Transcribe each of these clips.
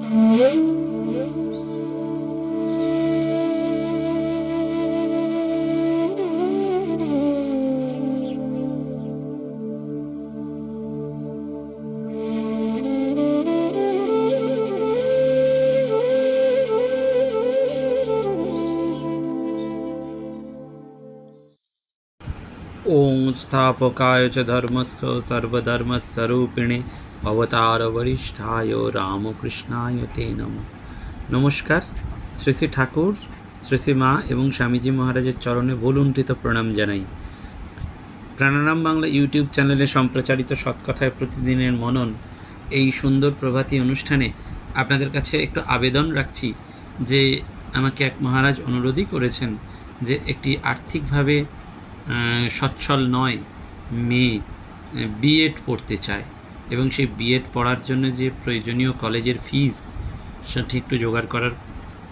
ओम स्थापकाय च धर्मस्य सर्वधर्मस्वरूपिणे अवतार वरिष्ठाय रामकृष्णाय ते नमः। नमस्कार। श्री श्री ठाकुर, श्री श्री मा एवं स्वामीजी महाराजेर चरणे भूलुंठित प्रणाम जानाई। प्राणायाम बांगला यूट्यूब चैनेले सम्प्रचारित सत्कथाय प्रतिदिनेर मनन এই সুন্দর প্রভাতী অনুষ্ঠানে আপনাদের কাছে একটু আবেদন রাখছি যে আমাকে এক মহারাজ অনুরোধই করেছেন যে একটি আর্থিকভাবে সচ্ছল নয় মেয়ে বিএড পড়তে চায় এবং সেই বিএড পড়ার জন্য যে প্রয়োজনীয় কলেজের ফিস সেটা একটু জোগাড় করার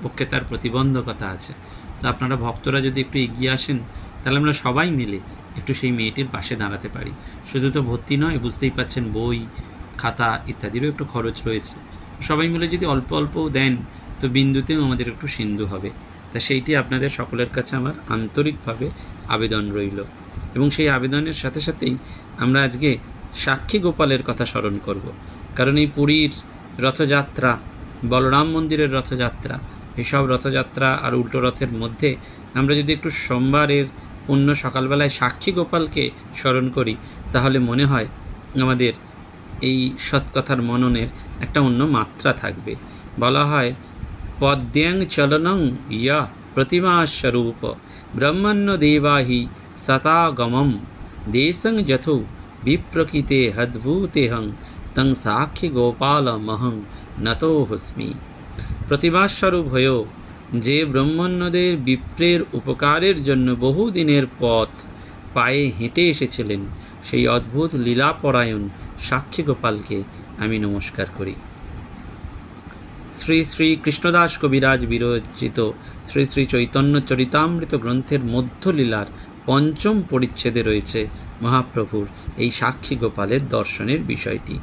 পক্ষে তার প্রতিবন্ধকতা আছে। তো আপনারা ভক্তরা যদি একটু এগিয়ে আসেন তাহলে আমরা সবাই মিলে একটু সেই মেয়েটির পাশে দাঁড়াতে পারি। শুধু তো ভর্তি নয়, বুঝতেই পাচ্ছেন বই খাতা ইত্যাদিরও একটু খরচ রয়েছে। সবাই মিলে যদি অল্প অল্পও দেন তো বিন্দুতেও আমাদের একটু সিন্ধু হবে। তা সেইটি আপনাদের সকলের কাছে আমার আন্তরিকভাবে আবেদন রইল। এবং সেই আবেদনের সাথে সাথেই আমরা আজকে সাক্ষী গোপালের কথা স্মরণ করব। কারণ এই পুরীর রথযাত্রা, বলরাম মন্দিরের রথযাত্রা, এইসব রথযাত্রা আর উল্টো রথের মধ্যে আমরা যদি একটু সোমবারের পুণ্য সকালবেলায় সাক্ষী গোপালকে স্মরণ করি তাহলে মনে হয় আমাদের এই সৎকথার মননের একটা অন্য মাত্রা থাকবে। বলা হয় পদ্যাং চলনং ইয়া প্রতিমা স্বরূপ ব্রহ্মণ্য দেবাহি সতাগমম দেশং যথো বিপ্রকৃতে হদ্ভূতেহং তং সাক্ষী গোপালমহং নতোহস্মি। প্রতিমাস্বরূপ হয়েও যে ব্রহ্মণ্যদের বিপ্রের উপকারের জন্য বহুদিনের পথ পায়ে হেঁটে এসেছিলেন সেই অদ্ভুত লীলাপরায়ণ সাক্ষী গোপালকে আমি নমস্কার করি। শ্রী শ্রী কৃষ্ণদাস কবিরাজ বিরচিত শ্রী শ্রী চৈতন্য চরিতামৃত গ্রন্থের মধ্যলীলার পঞ্চম পরিচ্ছেদে রয়েছে মহাপ্রভুর এই সাক্ষী গোপালের দর্শনের বিষয়টি।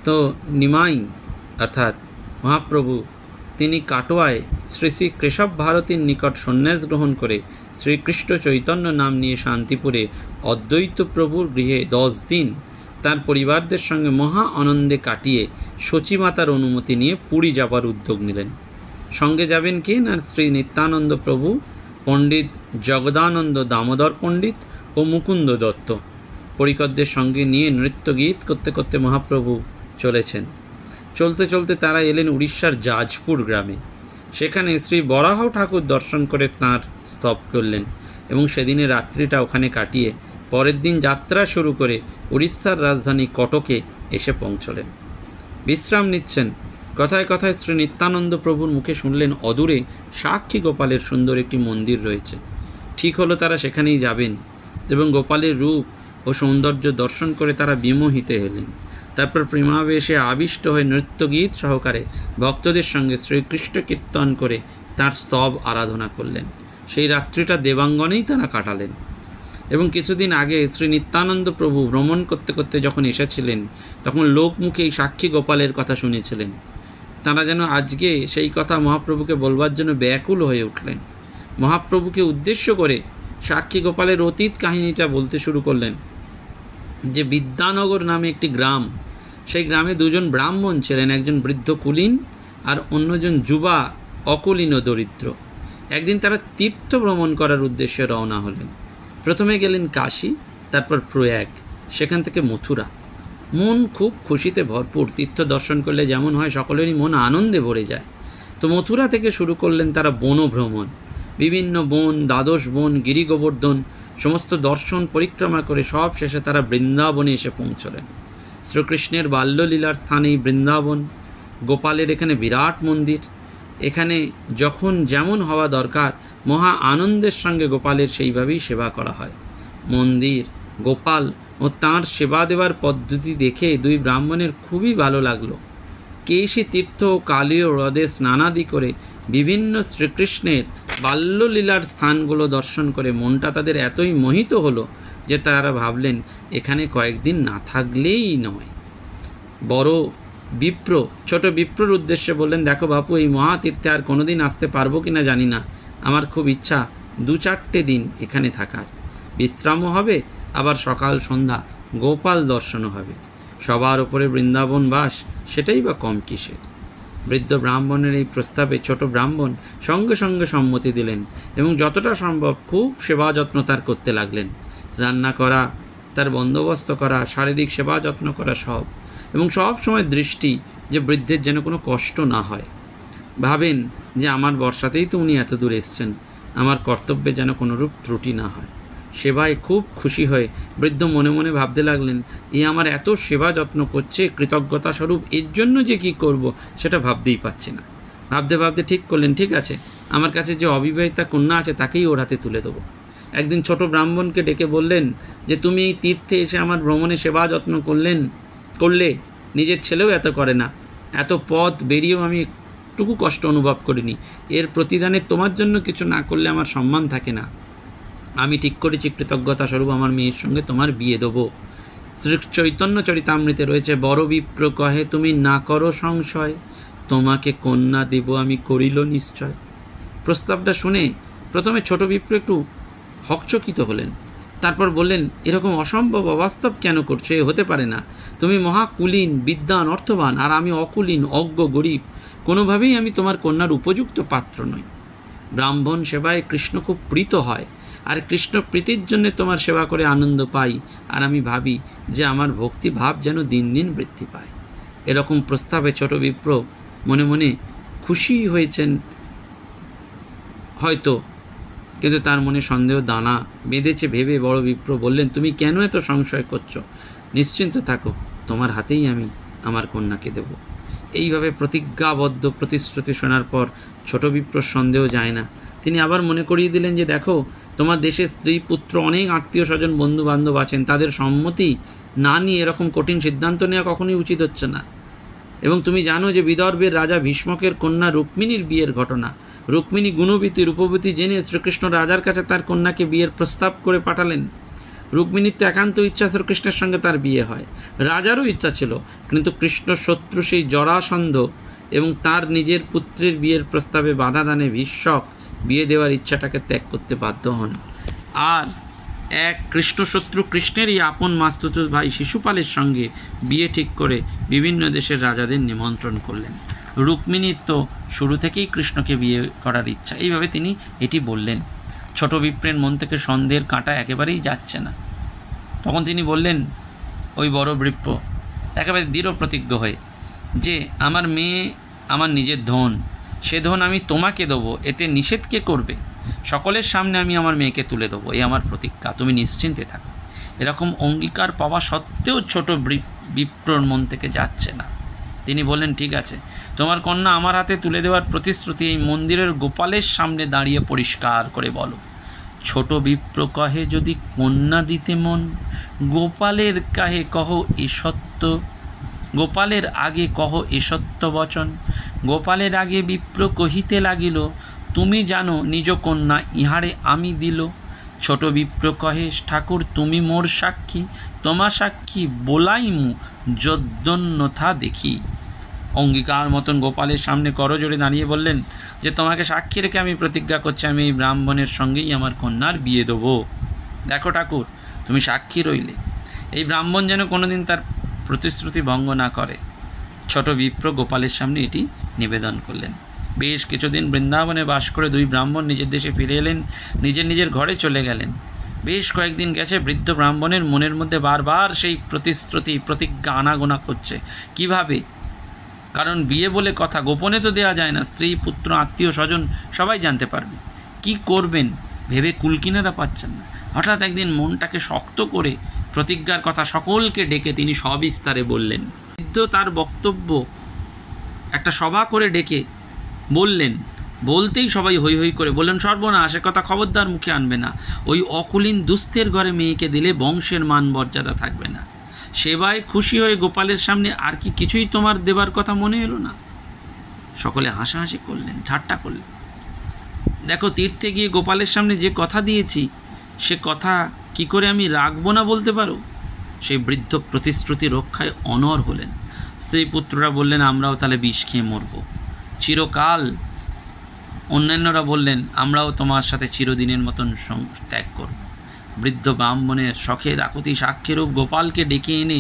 তো নিমাই অর্থাৎ মহাপ্রভু তিনি কাটোয়ায় শ্রী শ্রী কেশব ভারতীর নিকট সন্ন্যাস গ্রহণ করে শ্রীকৃষ্ণ চৈতন্য নাম নিয়ে শান্তিপুরে অদ্বৈত প্রভুর গৃহে 10 দিন তার পরিবারদের সঙ্গে মহা আনন্দে কাটিয়ে সচিমাতার অনুমতি নিয়ে পুরী যাবার উদ্যোগ নিলেন। সঙ্গে যাবেন কে না শ্রী নিত্যানন্দ প্রভু, পণ্ডিত জগদানন্দ দামোদর পণ্ডিত ও মুকুন্দ দত্ত। পরিকরদের সঙ্গে নিয়ে নৃত্য গীত করতে করতে মহাপ্রভু চলেছেন। চলতে চলতে তারা এলেন উড়িষ্যার জাজপুর গ্রামে। সেখানে শ্রী বরাহ ঠাকুর দর্শন করে তাঁর স্তব করলেন এবং সেদিনের রাত্রিটা ওখানে কাটিয়ে পরের দিন যাত্রা শুরু করে উড়িষ্যার রাজধানী কটকে এসে পৌঁছলেন। বিশ্রাম নিচ্ছেন। কথায় কথায় শ্রী নিত্যানন্দ প্রভুর মুখে শুনলেন অদূরে সাক্ষী গোপালের সুন্দর একটি মন্দির রয়েছে। ঠিক হলো তারা সেখানেই যাবেন এবং গোপালের রূপ ও সৌন্দর্য দর্শন করে তারা বিমোহিত হলেন। তারপর প্রেমাবেশে আবিষ্ট হয়ে নৃত্যগীত সহকারে ভক্তদের সঙ্গে শ্রীকৃষ্ণ কীর্তন করে তার স্তব আরাধনা করলেন। সেই রাত্রিটা দেবাঙ্গনেই তারা কাটালেন। এবং কিছুদিন আগে শ্রী নিত্যানন্দ প্রভু ভ্রমণ করতে করতে যখন এসেছিলেন তখন লোকমুখে এই সাক্ষী গোপালের কথা শুনেছিলেন। তারা যেন আজকে সেই কথা মহাপ্রভুকে বলবার জন্য ব্যাকুল হয়ে উঠলেন। মহাপ্রভুকে উদ্দেশ্য করে সাক্ষী গোপালের অতীত কাহিনীটা বলতে শুরু করলেন যে বিদ্যানগর নামে একটি গ্রাম, সেই গ্রামে 2 জন ব্রাহ্মণ ছিলেন, একজন বৃদ্ধ কুলীন আর অন্যজন যুবা অকুলীন ও দরিদ্র। একদিন তারা তীর্থ ভ্রমণ করার উদ্দেশ্যে রওনা হলেন। প্রথমে গেলেন কাশী, তারপর প্রয়াগ, সেখান থেকে মথুরা। মন খুব খুশিতে ভরপুর। তীর্থ দর্শন করলে যেমন হয় সকলেরই মন আনন্দে ভরে যায়। তো মথুরা থেকে শুরু করলেন তারা বনভ্রমণ। বিভিন্ন বন, দ্বাদশ বন, গিরি গোবর্ধন সমস্ত দর্শন পরিক্রমা করে সব শেষে তারা বৃন্দাবনে এসে পৌঁছলেন। শ্রীকৃষ্ণের বাল্যলীলার স্থানেই বৃন্দাবন। গোপালের এখানে বিরাট মন্দির। এখানে যখন যেমন হওয়া দরকার মহা আনন্দের সঙ্গে গোপালের সেইভাবেই সেবা করা হয়। মন্দির, গোপাল ও তাঁর সেবা দেওয়ার পদ্ধতি দেখে 2 ব্রাহ্মণের খুবই ভালো লাগলো। কেশী তীর্থ ও কালীয় হ্রদে স্নানাদি করে বিভিন্ন শ্রীকৃষ্ণের বাল্যলীলার স্থানগুলো দর্শন করে মনটা তাদের এতই মোহিত হলো যে তারা ভাবলেন এখানে কয়েকদিন না থাকলেই নয়। বড় বিপ্র, ছোট বিপ্রর উদ্দেশ্যে বললেন, দেখো বাপু, এই মহাতীর্থে আর কোনোদিন আসতে পারবো কি না জানি না, আমার খুব ইচ্ছা 2-4টে দিন এখানে থাকার, বিশ্রামও হবে, আবার সকাল সন্ধ্যা গোপাল দর্শনও হবে, সবার ওপরে বৃন্দাবন বাস, সেটাই বা কম কিসের। বৃদ্ধ ব্রাহ্মণের এই প্রস্তাবে ছোট ব্রাহ্মণ সঙ্গে সঙ্গে সম্মতি দিলেন এবং যতটা সম্ভব খুব সেবা যত্ন তার করতে লাগলেন। রান্না করা, তার বন্দোবস্ত করা, শারীরিক সেবা যত্ন করা সব, এবং সব সময় দৃষ্টি যে বৃদ্ধের যেন কোনো কষ্ট না হয়। ভাবেন যে আমার বর্ষাতেই তো উনি এত দূর এসছেন, আমার কর্তব্যে যেন কোনোরূপ ত্রুটি না হয়। সেবায় খুব খুশি হয়ে বৃদ্ধ মনে মনে ভাবতে লাগলেন, এ আমার এত সেবা যত্ন করছে, কৃতজ্ঞতা স্বরূপ এর জন্য যে কি করব সেটা ভাবতেই পাচ্ছি না। ভাবতে ভাবতে ঠিক করলেন, ঠিক আছে, আমার কাছে যে অবিবাহিতা কন্যা আছে তাকেই ওর হাতে তুলে দেবো। একদিন ছোট ব্রাহ্মণকে ডেকে বললেন যে, তুমি এই তীর্থে এসে আমার ভ্রমণে সেবা যত্ন করলে, নিজের ছেলেও এত করে না, এত পথ বেরিয়েও আমি একটুকু কষ্ট অনুভব করিনি, এর প্রতিদানে তোমার জন্য কিছু না করলে আমার সম্মান থাকে না। আমি ঠিক করেছি কৃতজ্ঞতা স্বরূপ আমার মেয়ের সঙ্গে তোমার বিয়ে দেবো। শ্রী চৈতন্য চরিতামৃতে রয়েছে, বড় বিপ্র কহে তুমি না করো সংশয়, তোমাকে কন্যা দেব আমি করিল নিশ্চয়। প্রস্তাবটা শুনে প্রথমে ছোট বিপ্র একটু হকচকিত হলেন, তারপর বললেন, এরকম অসম্ভব অবাস্তব কেন করছো, এ হতে পারে না। তুমি মহাকুলীন, বিদ্বান, অর্থবান, আর আমি অকুলীন, অজ্ঞ, গরিব, কোনোভাবেই আমি তোমার কন্যার উপযুক্ত পাত্র নই। ব্রাহ্মণ সেবায় কৃষ্ণ খুব প্রীত হয়, আর কৃষ্ণ প্রীতির জন্য তোমার সেবা করে আনন্দ পাই, আর আমি ভাবি যে আমার ভক্তি ভাব যেন দিন দিন বৃদ্ধি পায়। এরকম প্রস্তাবে ছোট বিপ্র মনে মনে খুশি হয়েছেন হয়তো, কিন্তু তার মনে সন্দেহ দানা বেঁধেছে ভেবে বড় বিপ্র বললেন, তুমি কেন এত সংশয় করছো? নিশ্চিন্ত থাকো, তোমার হাতেই আমি আমার কন্যাকে দেব। এইভাবে প্রতিজ্ঞাবদ্ধ প্রতিশ্রুতি শোনার পর ছোট বিপ্রর সন্দেহ যায় না। তিনি আবার মনে করিয়ে দিলেন যে, দেখো, তোমার দেশে স্ত্রী, পুত্র, অনেক আত্মীয় স্বজন, বন্ধু বান্ধব আছেন, তাদের সম্মতি না নিয়ে এরকম কঠিন সিদ্ধান্ত নেওয়া কখনোই উচিত হচ্ছে না। এবং তুমি জানো যে বিদর্ভের রাজা ভীষ্মকের কন্যা রুক্মিণীর বিয়ের ঘটনা। রুক্মিণী গুণবতী, রূপবতী জেনে শ্রীকৃষ্ণ রাজার কাছে তার কন্যাকে বিয়ের প্রস্তাব করে পাঠালেন। রুক্মিণীর তো একান্ত ইচ্ছা শ্রীকৃষ্ণের সঙ্গে তার বিয়ে হয়, রাজারও ইচ্ছা ছিল, কিন্তু কৃষ্ণ শত্রু সেই জরাসন্ধ এবং তার নিজের পুত্রের বিয়ের প্রস্তাবে বাধা দানে ভীষ্মক বিয়ে দেওয়ার ইচ্ছাটাকে ত্যাগ করতে বাধ্য হন। আর এক কৃষ্ণশত্রু কৃষ্ণেরই আপন মাস্তুত ভাই শিশুপালের সঙ্গে বিয়ে ঠিক করে বিভিন্ন দেশের রাজাদের নিমন্ত্রণ করলেন। রুক্মিণীর তো শুরু থেকেই কৃষ্ণকে বিয়ে করার ইচ্ছা। এইভাবে তিনি এটি বললেন। ছোট বিপ্রের মন থেকে সন্দেহের কাঁটা একেবারেই যাচ্ছে না। তখন তিনি বললেন, ওই বড় বিপ্র একেবারে দৃঢ় প্রতিজ্ঞ হয়ে, যে আমার মেয়ে আমার নিজের ধন, সে ধন আমি তোমাকে দেবো, এতে নিষেধ কে করবে? সকলের সামনে আমি আমার মেয়েকে তুলে দেবো, এই আমার প্রতিজ্ঞা, তুমি নিশ্চিন্তে থাকো। এরকম অঙ্গীকার পাওয়া সত্ত্বেও ছোট বিপ্রর মন থেকে যাচ্ছে না। তিনি বললেন, ঠিক আছে, তোমার কন্যা আমার হাতে তুলে দেওয়ার প্রতিশ্রুতি এই মন্দিরের গোপালের সামনে দাঁড়িয়ে পরিষ্কার করে বলো। ছোট বিপ্র কহে, যদি কন্যা দিতে মন, গোপালের কাহে কহ এ সত্য, গোপালের আগে কহ এ সত্য বচন। গোপালের আগে বিপ্র কহিতে লাগিল, তুমি জানো নিজ কন্যা ইহারে আমি দিল। ছোট বিপ্র কহে, ঠাকুর তুমি মোর সাক্ষী, তোমা সাক্ষী বলাইমু যদ্যন্যথা দেখি। অঙ্গীকার মতন গোপালের সামনে করজোড়ে দাঁড়িয়ে বললেন যে, তোমাকে সাক্ষী রেখে আমি প্রতিজ্ঞা করছি, আমি এই ব্রাহ্মণের সঙ্গেই আমার কন্যার বিয়ে দেবো। দেখো ঠাকুর, তুমি সাক্ষী রইলে, এই ব্রাহ্মণ যেন কোনোদিন তার প্রতিশ্রুতি ভঙ্গ না করে। ছোট বিপ্র গোপালের সামনে এটি নিবেদন করলেন। বেশ কিছুদিন বৃন্দাবনে বাস করে দুই ব্রাহ্মণ নিজের দেশে ফিরে এলেন, নিজের নিজের ঘরে চলে গেলেন। বেশ কয়েকদিন গেছে, বৃদ্ধ ব্রাহ্মণের মনের মধ্যে বারবার সেই প্রতিশ্রুতি, প্রতিজ্ঞা আনাগোনা করছে। কিভাবে? কারণ বিয়ে বলে কথা গোপনে তো দেওয়া যায় না, স্ত্রী, পুত্র, আত্মীয় স্বজন সবাই জানতে পারবে। কি করবেন ভেবে কুলকিনারা পাচ্ছেন না। হঠাৎ একদিন মনটাকে শক্ত করে প্রতিজ্ঞার কথা সকলকে ডেকে তিনি সবিস্তারে বললেন। বৃদ্ধ তার বক্তব্য একটা সভা করে ডেকে বললেন। বলতেই সবাই হৈ হৈ করে বললেন, সর্বনাশ, এ কথা খবরদার মুখে আনবে না। ওই অকুলীন দুস্থের ঘরে মেয়েকে দিলে বংশের মান মর্যাদা থাকবে না। সেবায় খুশি হয়ে গোপালের সামনে আর কি কিছুই তোমার দেবার কথা মনে এলো না? সকলে হাসাহাসি করলেন, ঠাট্টা করলেন। দেখো, তীর্থে গিয়ে গোপালের সামনে যে কথা দিয়েছি, সে কথা কি করে আমি রাখবো না বলতে পারো? সেই বৃদ্ধ প্রতিশ্রুতি রক্ষায় অনড় হলেন। স্ত্রী পুত্ররা বললেন আমরাও তাহলে বিষ খেয়ে মরব চিরকাল। অন্যান্যরা বললেন আমরাও তোমার সাথে চিরদিনের মতন ত্যাগ করব। বৃদ্ধ ব্রাহ্মণের শখের আকুতি সাক্ষীরূপ গোপালকে ডেকে এনে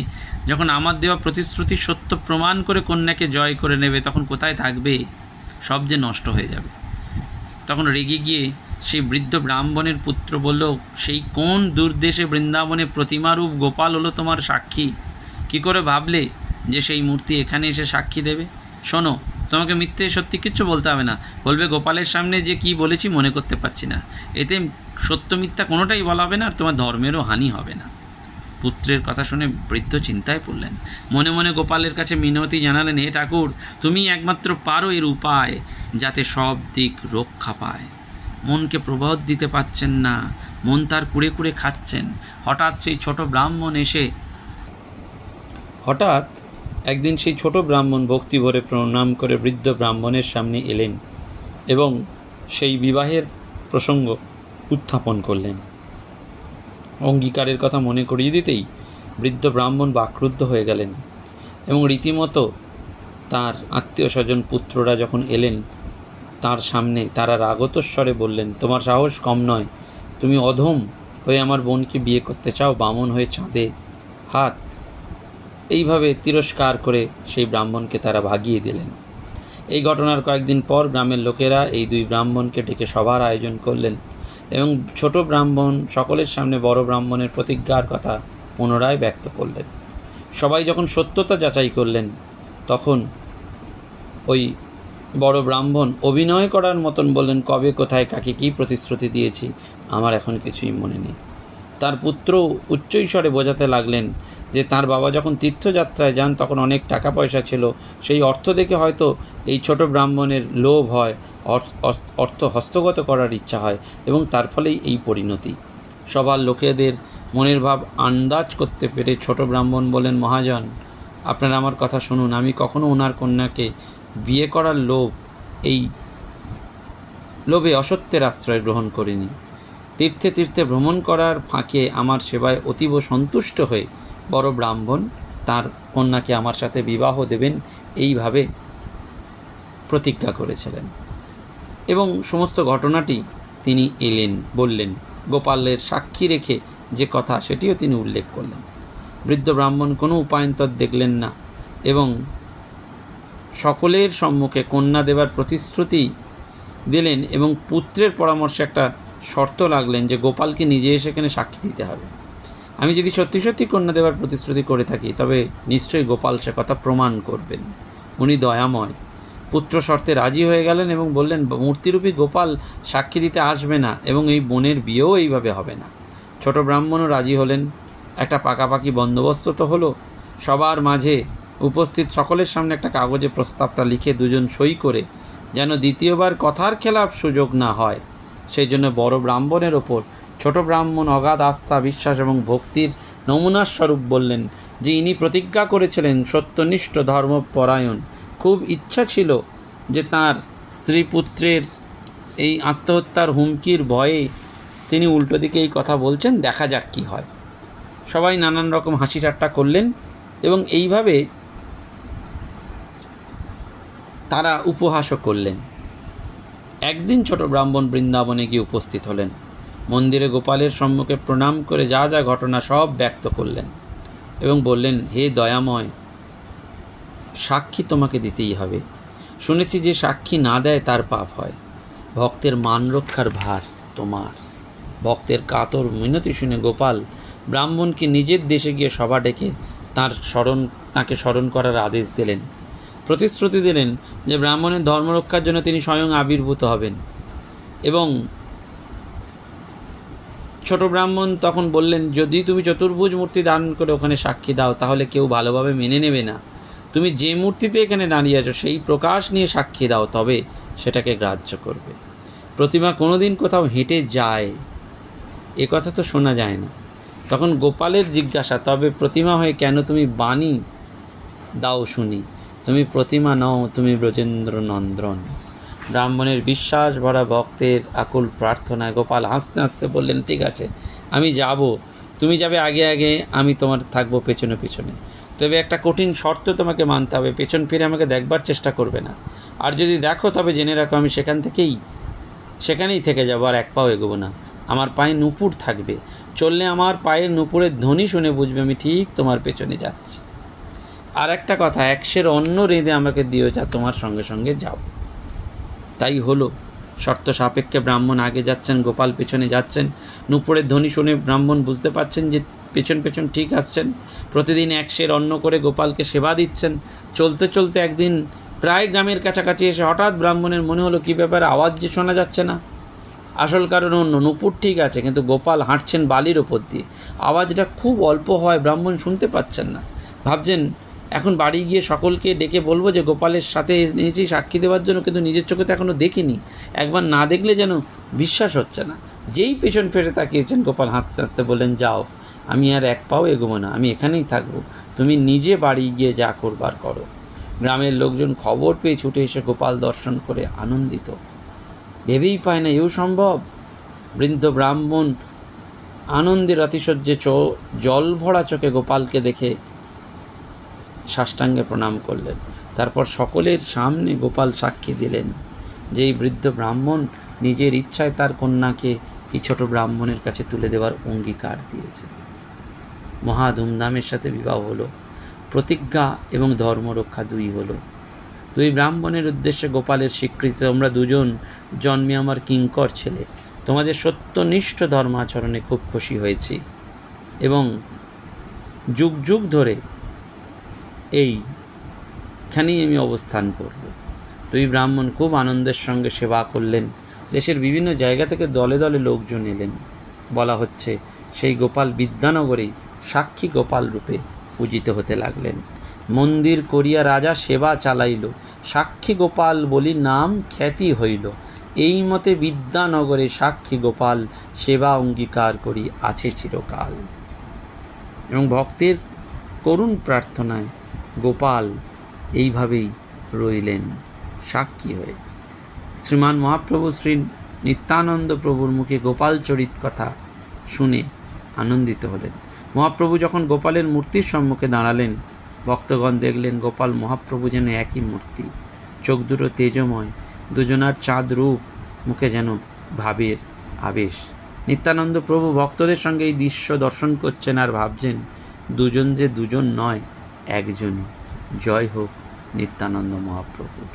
যখন আমার দেওয়া প্রতিশ্রুতি সত্য প্রমাণ করে কন্যাকে জয় করে নেবে, তখন কোথায় থাকবে? সব যে নষ্ট হয়ে যাবে। তখন রেগে গিয়ে সেই বৃদ্ধ ব্রাহ্মণের পুত্র বলল, সেই কোন দূরদেশে বৃন্দাবনে প্রতিমারূপ গোপাল হলো তোমার সাক্ষী? কি করে ভাবলে যে সেই মূর্তি এখানে এসে সাক্ষী দেবে? শোনো, তোমাকে মিথ্যে সত্যি কিচ্ছু বলতে হবে না। বলবে গোপালের সামনে যে কি বলেছি মনে করতে পারছি না। এতে সত্য মিথ্যা কোনোটাই বলা হবে না, আর তোমার ধর্মেরও হানি হবে না। পুত্রের কথা শুনে বৃদ্ধ চিন্তায় পড়লেন। মনে মনে গোপালের কাছে মিনতি জানালেন, হে ঠাকুর, তুমি একমাত্র পারো এর উপায়, যাতে সব দিক রক্ষা পায়। মনকে প্রবোধ দিতে পারছেন না, মন তার কুড়ে কুড়ে খাচ্ছেন। হঠাৎ একদিন সেই ছোট ব্রাহ্মণ ভক্তি ভরে প্রণাম করে বৃদ্ধ ব্রাহ্মণের সামনে এলেন এবং সেই বিবাহের প্রসঙ্গ উত্থাপন করলেন। অঙ্গীকারের কথা মনে করিয়ে দিতেই বৃদ্ধ ব্রাহ্মণ বাক্রুদ্ধ হয়ে গেলেন এবং রীতিমতো তার আত্মীয় স্বজন পুত্ররা যখন এলেন তার সামনে তারা রাগতস্বরে বললেন, তোমার সাহস কম নয়, তুমি অধম হয়ে আমার বোনকে বিয়ে করতে চাও, বামন হয়ে চাঁদে হাত। এইভাবে তিরস্কার করে সেই ব্রাহ্মণকে তারা ভাগিয়ে দিলেন। এই ঘটনার কয়েকদিন পর গ্রামের লোকেরা এই দুই ব্রাহ্মণকে ডেকে সভার আয়োজন করলেন এবং ছোট ব্রাহ্মণ সকলের সামনে বড় ব্রাহ্মণের প্রতিজ্ঞার কথা পুনরায় ব্যক্ত করলেন। সবাই যখন সত্যতা যাচাই করলেন তখন ওই বড় ব্রাহ্মণ অভিনয় করার মতন বললেন, কবে কোথায় কাকে কী প্রতিশ্রুতি দিয়েছি আমার এখন কিছুই মনে নেই। তার পুত্র উচ্চৈস্বরে বোঝাতে লাগলেন যে তার বাবা যখন তীর্থযাত্রায় যান তখন অনেক টাকা পয়সা ছিল, সেই অর্থ দেখে হয়তো এই ছোট ব্রাহ্মণের লোভ হয়, অর্থ হস্তগত করার ইচ্ছা হয় এবং তার ফলেই এই পরিণতি। সবার লোকেদের মনের ভাব আন্দাজ করতে পেরে ছোট ব্রাহ্মণ বলেন, মহাজন, আপনারা আমার কথা শুনুন, আমি কখনো ওনার কন্যাকে বিয়ে করার লোভে অসত্যের আশ্রয় গ্রহণ করিনি। তীর্থে তীর্থে ভ্রমণ করার ফাঁকে আমার সেবায় অতীব সন্তুষ্ট হয়ে বড় ব্রাহ্মণ তার কন্যাকে আমার সাথে বিবাহ দেবেন এইভাবে প্রতিজ্ঞা করেছিলেন এবং সমস্ত ঘটনাটি তিনি বললেন। গোপালের সাক্ষী রেখে যে কথা সেটিও তিনি উল্লেখ করলেন। বৃদ্ধ ব্রাহ্মণ কোনো উপায়ন্তর দেখলেন না এবং সকলের সম্মুখে কন্যা দেবার প্রতিশ্রুতি দিলেন এবং পুত্রের পরামর্শে একটা শর্ত লাগলেন যে গোপালকে নিজে এসে এখানে সাক্ষী দিতে হবে। আমি যদি সত্যি সত্যি কন্যা দেবার প্রতিশ্রুতি করে থাকি তবে নিশ্চয়ই গোপাল সে কথা প্রমাণ করবেন। উনি দয়াময়। পুত্র শর্তে রাজি হয়ে গেলেন এবং বললেন, মূর্তিরূপী গোপাল সাক্ষী দিতে আসবে না এবং এই বোনের বিয়েও এইভাবে হবে না। ছোট ব্রাহ্মণও রাজি হলেন। একটা পাকাপাকি বন্দোবস্ত তো হলো। সবার মাঝে উপস্থিত সকলের সামনে একটা কাগজে প্রস্তাবটা লিখে দুজন সই করে যেন দ্বিতীয়বার কথার খেলাপ সুযোগ না হয় সেই জন্য বড় ব্রাহ্মণের ওপর ছোট ব্রাহ্মণ অগাধ আস্থা, বিশ্বাস এবং ভক্তির নমুনার স্বরূপ বললেন যে ইনি প্রতিজ্ঞা করেছিলেন সত্যনিষ্ঠ ধর্মপরায়ণ। খুব ইচ্ছা ছিল যে তার স্ত্রী পুত্রের এই আত্মহত্যার হুমকির ভয়ে তিনি উল্টো দিকে এই কথা বলছেন, দেখা যাক কী হয়। সবাই নানান রকম হাসি ঠাট্টা করলেন এবং এইভাবে তারা উপহাসও করলেন। একদিন ছোট ব্রাহ্মণ বৃন্দাবনে গিয়ে উপস্থিত হলেন। মন্দিরে গোপালের সম্মুখে প্রণাম করে যা যা ঘটনা সব ব্যক্ত করলেন এবং বললেন, হে দয়াময়, সাক্ষী তোমাকে দিতেই হবে। শুনেছি যে সাক্ষী না দেয় তার পাপ হয়। ভক্তের মান রক্ষার ভার তোমার। ভক্তের কাতর মিনতি শুনে গোপাল ব্রাহ্মণকে নিজের দেশে গিয়ে সভা ডেকে তাকে স্মরণ করার আদেশ দিলেন। প্রতিশ্রুতি দিলেন যে ব্রাহ্মণের ধর্মরক্ষার জন্য তিনি স্বয়ং আবির্ভূত হবেন এবং ছোট ব্রাহ্মণ তখন বললেন, যদি তুমি চতুর্ভুজ মূর্তি দান করে ওখানে সাক্ষী দাও তাহলে কেউ ভালোভাবে মেনে নেবে না। তুমি যে মূর্তিতে এখানে দাঁড়িয়ে আছো সেই প্রকাশ নিয়ে সাক্ষী দাও, তবে সেটাকে গ্রাহ্য করবে। প্রতিমা কোনোদিন কোথাও হেঁটে যায় এ কথা তো শোনা যায় না। তখন গোপালের জিজ্ঞাসা, তবে প্রতিমা হয়ে কেন তুমি বাণী দাও শুনি? তুমি প্রতিমা নও, তুমি ব্রজেন্দ্র নন্দন। ব্রাহ্মণের বিশ্বাস ভরা ভক্তের আকুল প্রার্থনায় গোপাল হাসতে হাসতে বললেন, ঠিক আছে, আমি যাব, তুমি যাবে আগে আগে, আমি তোমার থাকবো পেছনে পেছনে। তবে একটা কঠিন শর্ত তোমাকে মানতে হবে, পেছন ফিরে আমাকে দেখবার চেষ্টা করবে না। আর যদি দেখো তবে জেনে রাখো আমি সেখানেই থেকে যাবো, আর এক পাও এগোবো না। আমার পায়ে নুপুর থাকবে, চললে আমার পায়ের নুপুরের ধ্বনি শুনে বুঝবে আমি ঠিক তোমার পেছনে যাচ্ছি। আর একটা কথা, 100 অন্ন রেঁধে আমাকে দিও, যা তোমার সঙ্গে সঙ্গে যাও। তাই হলো। শর্ত সাপেক্ষে ব্রাহ্মণ আগে যাচ্ছেন, গোপাল পেছনে যাচ্ছেন। নুপুরের ধ্বনি শুনে ব্রাহ্মণ বুঝতে পারছেন যে পেছন পেছন ঠিক আসছেন। প্রতিদিন 100 অন্ন করে গোপালকে সেবা দিচ্ছেন। চলতে চলতে একদিন প্রায় গ্রামের কাছাকাছি এসে হঠাৎ ব্রাহ্মণের মনে হলো কী ব্যাপার, আওয়াজ যে শোনা যাচ্ছে না। আসল কারণ অন্য, নুপুর ঠিক আছে কিন্তু গোপাল হাঁটছেন বালির ওপর দিয়ে, আওয়াজটা খুব অল্প হয়, ব্রাহ্মণ শুনতে পাচ্ছেন না। ভাবছেন এখন বাড়ি গিয়ে সকলকে ডেকে বলবো যে গোপালের সাথে এনেছি সাক্ষী দেওয়ার জন্য, কিন্তু নিজের চোখে তো এখনও দেখিনি, একবার না দেখলে যেন বিশ্বাস হচ্ছে না। যেই পেছন ফিরে তাকিয়েছেন গোপাল হাসতে হাসতে বললেন, যাও, আমি আর এক পাও এগোবো না, আমি এখানেই থাকবো, তুমি নিজে বাড়ি গিয়ে যা করবার করো। গ্রামের লোকজন খবর পেয়ে ছুটে এসে গোপাল দর্শন করে আনন্দিত, ভেবেই পায় না এও সম্ভব। বৃদ্ধ ব্রাহ্মণ আনন্দের অতিশয্যে জল ভরা চোখে গোপালকে দেখে সাষ্টাঙ্গে প্রণাম করলেন। তারপর সকলের সামনে গোপাল সাক্ষী দিলেন যে এই বৃদ্ধ ব্রাহ্মণ নিজের ইচ্ছায় তার কন্যাকে এই ছোট ব্রাহ্মণের কাছে তুলে দেওয়ার অঙ্গীকার দিয়েছে। মহা ধুমধামের সাথে বিবাহ হলো, প্রতিজ্ঞা এবং ধর্মরক্ষা দুই হলো। দুই ব্রাহ্মণের উদ্দেশ্যে গোপালের স্বীকৃতি, তোমরা দুজন জন্মে আমার কিঙ্কর ছেলে, তোমাদের সত্যনিষ্ঠ ধর্মাচরণে খুব খুশি হয়েছি এবং যুগ যুগ ধরে এইখানেই আমি অবস্থান করব। দুই ব্রাহ্মণ খুব আনন্দের সঙ্গে সেবা করলেন। দেশের বিভিন্ন জায়গা থেকে দলে দলে লোকজন এলেন। বলা হচ্ছে সেই গোপাল বিদ্যানগরেই সাক্ষী গোপাল রূপে পূজিত হতে লাগলেন। মন্দির করিয়া রাজা সেবা চালাইল, সাক্ষী গোপাল বলি নাম খ্যাতি হইল। এই মতে বিদ্যানগরে সাক্ষী গোপাল সেবা অঙ্গীকার করি আছে চিরকাল। এবং ভক্তের করুণ প্রার্থনায় গোপাল এইভাবেই রইলেন সাক্ষী হয়ে। শ্রীমান মহাপ্রভু শ্রী নিত্যানন্দ প্রভুর মুখে গোপাল চরিত কথা শুনে আনন্দিত হলেন। মহাপ্রভু যখন গোপালের মূর্তির সম্মুখে দাঁড়ালেন, ভক্তগণ দেখলেন গোপাল মহাপ্রভু যেন একই মূর্তি, চোখ দুটো তেজময়, দুজনার চাঁদ রূপ, মুখে যেন ভাবের আবেশ। নিত্যানন্দ প্রভু ভক্তদের সঙ্গে এই দৃশ্য দর্শন করছেন আর ভাবছেন দুজন যে দুজন নয়, একজনই। জয় হোক নিত্যানন্দ মহাপ্রভুর।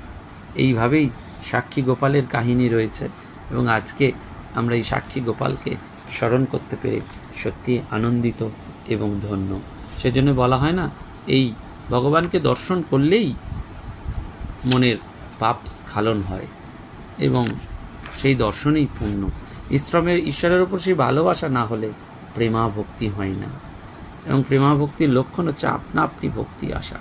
এইভাবেই সাক্ষী গোপালের কাহিনী রয়েছে এবং আজকে আমরা এই সাক্ষী গোপালকে স্মরণ করতে পেরে সত্যি আনন্দিত এবং ধন্য। সেজন্য বলা হয় না, এই ভগবানকে দর্শন করলেই মনের পাপ স্খলন হয় এবং সেই দর্শনেই পূর্ণ। ঈশ্বরের ওপর সেই ভালোবাসা না হলে প্রেমা ভক্তি হয় না, এবং প্রেমা ভক্তির লক্ষণ হচ্ছে আপনা আপনি ভক্তি আসা।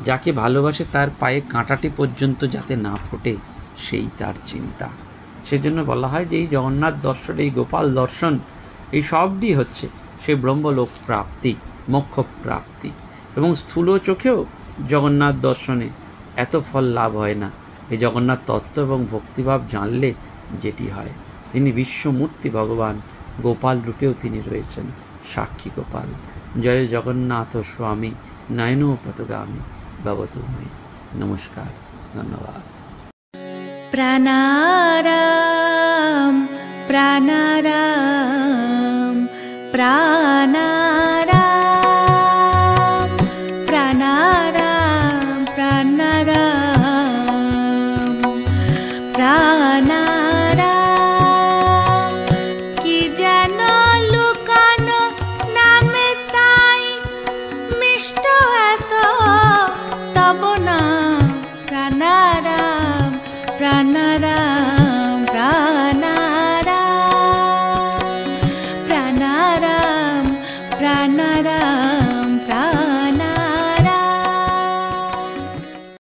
যাকে ভালোবাসে তার পায়ে কাঁটাটি পর্যন্ত যাতে না ফোটে সেই তার চিন্তা। সেজন্য বলা হয় যে এই জগন্নাথ দর্শন, এই গোপাল দর্শন, এই সবটি হচ্ছে সেই ব্রহ্মলোক প্রাপ্তি, মোক্ষ প্রাপ্তি। এবং স্থূল চোখেও জগন্নাথ দর্শনে এত ফল লাভ হয় না। এই জগন্নাথ তত্ত্ব এবং ভক্তিভাব জানলে যেটি হয়, তিনি বিশ্বমূর্তি ভগবান গোপাল রূপেও তিনি রয়েছেন, সাক্ষী গোপাল। জয় জগন্নাথ স্বামী নয়ন পথগামী ভবতু মে। নমস্কার, ধন্যবাদ। প্রাণারাম প্রাণারাম প্রাণা